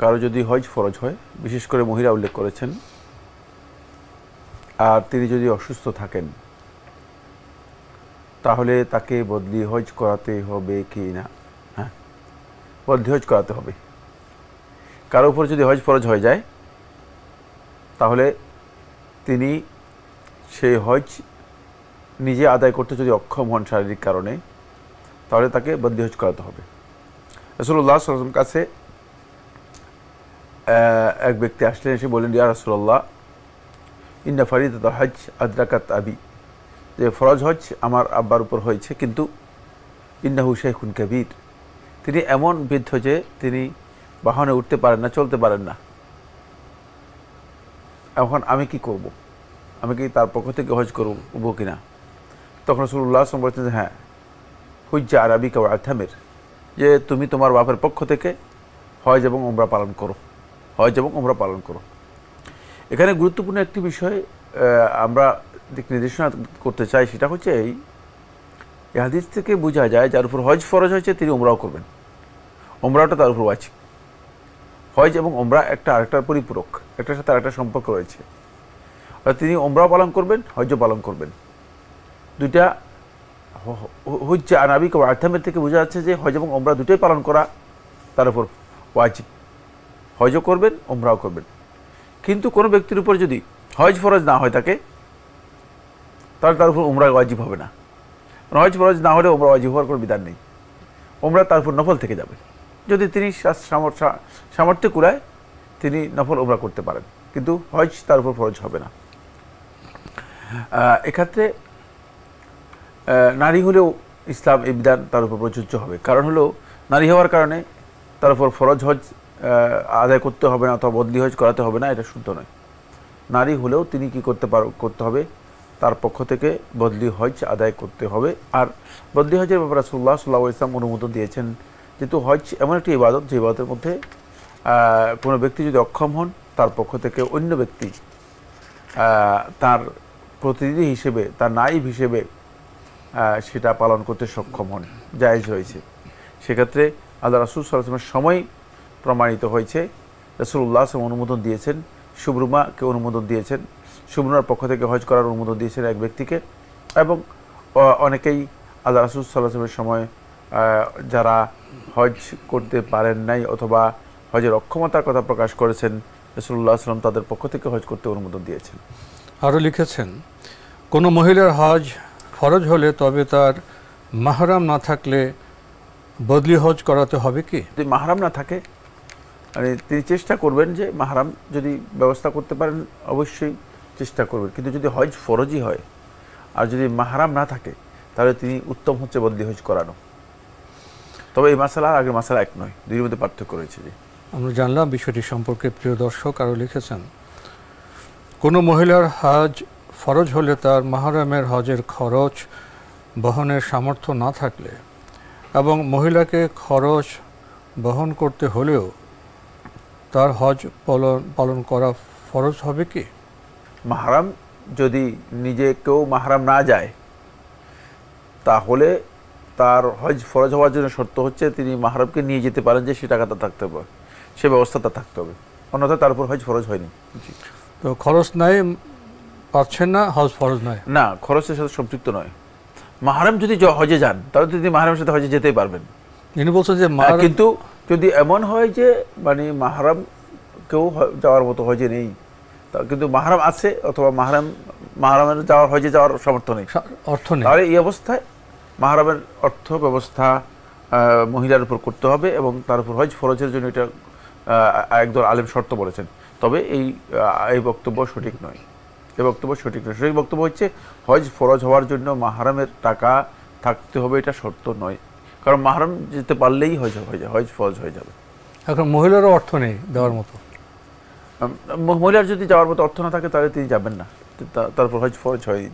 কারো যদি হজ ফরজ হয়, বিশেষ করে মহিলা উল্লেখ করেছেন, আর তিনি যদি অসুস্থ থাকেন, তাহলে তাকে বদলি হজ করাতে হবে কি না? হ্যাঁ, বদলি হজ করাতে হবে। কারো উপর যদি হজ ফরজ হয়ে যায়, তাহলে তিনি সেই হজ নিজে আদায় করতে যদি অক্ষম হন শারীরিক কারণে, তাহলে তাকে বদলি হজ করাতে হবে। রাসূলুল্লাহ সাল্লাল্লাহু আলাইহি ওয়াসাল্লামের কাছে এক ব্যক্তি আসলেন, এসে বললেন, ইয়া রাসূলুল্লাহ, ইন্না ফারিদাত হজ আদরাকাত আবি, যে ফরজ হজ আমার আব্বার উপর হয়েছে, কিন্তু ইন্নাহু শাইখুন কাবীর, তিনি এমন বৃদ্ধ যে তিনি বাহনে উঠতে পারেন না, চলতে পারেন না। এখন আমি কি করব? আমি কি তার পক্ষ থেকে হজ করবো কিনা? তখন রাসূলুল্লাহ সাল্লাল্লাহু আলাইহি ওয়াসাল্লাম বলছেন, হ্যাঁ, হুজ্জা আরাবিকা ওয়া আতামির, যে তুমি তোমার বাপের পক্ষ থেকে হজ এবং উমরা পালন করো, হজ এবং উমরা পালন করো। এখানে গুরুত্বপূর্ণ একটি বিষয় আমরা নির্দেশনা করতে চাই, সেটা হচ্ছে এই হাদিস থেকে বোঝা যায় যার উপর হজ ফরজ হয়েছে তিনি উমরাও করবেন, উমরাটা তার উপর ওয়াজিব। হজ এবং উমরা একটা আরেকটার পরিপূরক, একটার সাথে আরেকটা সম্পর্ক রয়েছে। তিনি উমরাও পালন করবেন, হজও পালন করবেন, দুইটা। হুজ্জা আনাবিক ওয়া আতামের থেকে বোঝা যাচ্ছে যে হজ এবং উমরা দুটোই পালন করা তার উপর ওয়াজিব, হজও করবেন, উমরাও করবেন। কিন্তু কোনো ব্যক্তির উপর যদি হজ ফরজ না হয় থাকে, তাহলে তার উপর উমরা ওয়াজিব হবে না। হজ ফরজ না হলে উমরা ওয়াজিব হওয়ার কোনো বিধান নেই, উমরা তার উপর নফল থেকে যাবে। যদি তিনি সামর্থ্য কুলায় তিনি নফল উমরা করতে পারেন, কিন্তু হজ তার উপর ফরজ হবে না। এক্ষেত্রে নারী হলেও ইসলাম এই বিধান তার উপর প্রযোজ্য হবে। কারণ হলো, নারী হওয়ার কারণে তার উপর ফরজ হজ আদায় করতে হবে না, অথবা বদলি হজ করাতে হবে না, এটা শুদ্ধ নয়। নারী হলেও তিনি কি করতে হবে, তার পক্ষ থেকে বদলি হজ আদায় করতে হবে। আর বদলি হজের ব্যাপারে রাসূলুল্লাহ সাল্লাল্লাহু আলাইহি ওয়াসাল্লাম অনুমোদন দিয়েছেন, যেহেতু হজ এমন একটি ইবাদত, যে ইবাদতের মধ্যে কোনো ব্যক্তি যদি অক্ষম হন, তার পক্ষ থেকে অন্য ব্যক্তি তার প্রতিনিধি হিসেবে, তার নায়েব হিসেবে সেটা পালন করতে সক্ষম হন, জায়েজ হয়েছে। সেক্ষেত্রে আল্লাহ রাসূল সাল্লাল্লাহু আলাইহি ওয়াসাল্লামের সময় প্রমাণিত হয়েছে, রাসূলুল্লাহ সাল্লাল্লাহু আলাইহি ওয়াসাল্লাম অনুমোদন দিয়েছেন, শুভরুমাকে অনুমোদন দিয়েছেন, শুভরুমার পক্ষ থেকে হজ করার অনুমোদন দিয়েছেন এক ব্যক্তিকে। এবং অনেকেই আল্লাহ রাসূল সাল্লাল্লাহু আলাইহি ওয়াসাল্লামের সময় যারা হজ করতে পারেন নাই অথবা হজের অক্ষমতার কথা প্রকাশ করেছেন, রাসূলুল্লাহ সাল্লাল্লাহু আলাইহি ওয়াসাল্লাম তাদের পক্ষ থেকে হজ করতে অনুমোদন দিয়েছেন। আরও লিখেছেন, কোনো মহিলার হজ ফরজ হলে তবে তার মাহরাম না থাকলে বদলি হজ করাতে হবে কি? যদি মাহরাম না থাকে, মানে তিনি চেষ্টা করবেন যে মাহরাম যদি ব্যবস্থা করতে পারেন অবশ্যই চেষ্টা করবেন, কিন্তু যদি হজ ফরজই হয় আর যদি মাহরাম না থাকে, তাহলে তিনি উত্তম হচ্ছে বদলি হজ করানো। তবে এই মাসালা আর আগের মাসালা এক নয়, দুইয়ের মধ্যে পার্থক্য রয়েছে। যে আমরা জানলাম বিষয়টি সম্পর্কে। প্রিয় দর্শক, আরও লিখেছেন, কোনো মহিলার হজ ফরজ হলে তার মাহরামের হজের খরচ বহনের সামর্থ্য না থাকলে এবং মহিলাকে খরচ বহন করতে হলেও তার হজ পালন করা ফরজ হবে কি? মাহরাম যদি নিজে কেউ মাহরাম না যায়, তাহলে তার হজ ফরজ হওয়ার জন্য শর্ত হচ্ছে তিনি মাহরামকে নিয়ে যেতে পারেন, যে সে টাকাটা থাকতে হবে, সে ব্যবস্থাটা থাকতে হবে, অন্যথায় তার উপর হজ ফরজ হয়নি। তো খরচ নাই, পাচ্ছেন না, হজ ফরজ নয়, না, খরচের সাথে সম্পৃক্ত নয়। মাহরাম যদি হজে যান, তাহলে তিনি মাহরামের সাথে হজে যেতেই পারবেন। তিনি বলছেন যে কিন্তু যদি এমন হয় যে মানে মাহরাম কেউ যাওয়ার মতো হজে নেই, কিন্তু মাহরাম আছে, অথবা মাহরামের হজে যাওয়ার সামর্থ্য নেই, অর্থ নেই, তাহলে এই অবস্থায় মাহরামের অর্থ ব্যবস্থা মহিলার উপর করতে হবে, এবং তার উপর হজ ফরজের জন্য এটা একদল আলেম শর্ত বলেছেন। তবে এই বক্তব্য সঠিক নয়, এই বক্তব্য সঠিক নয়। সঠিক বক্তব্য হচ্ছে হজ ফরজ হওয়ার জন্য মাহরামের টাকা থাকতে হবে, এটা শর্ত নয়। কারণ মাহরাম যেতে পারলেই হজ ফরজ হয়ে যাবে। এখন মহিলারও অর্থ নেই দেওয়ার মতো, মহিলার যদি যাওয়ার মতো অর্থ না থাকে, তাহলে তিনি যাবেন না, তারপর হজ ফরজ হয়নি।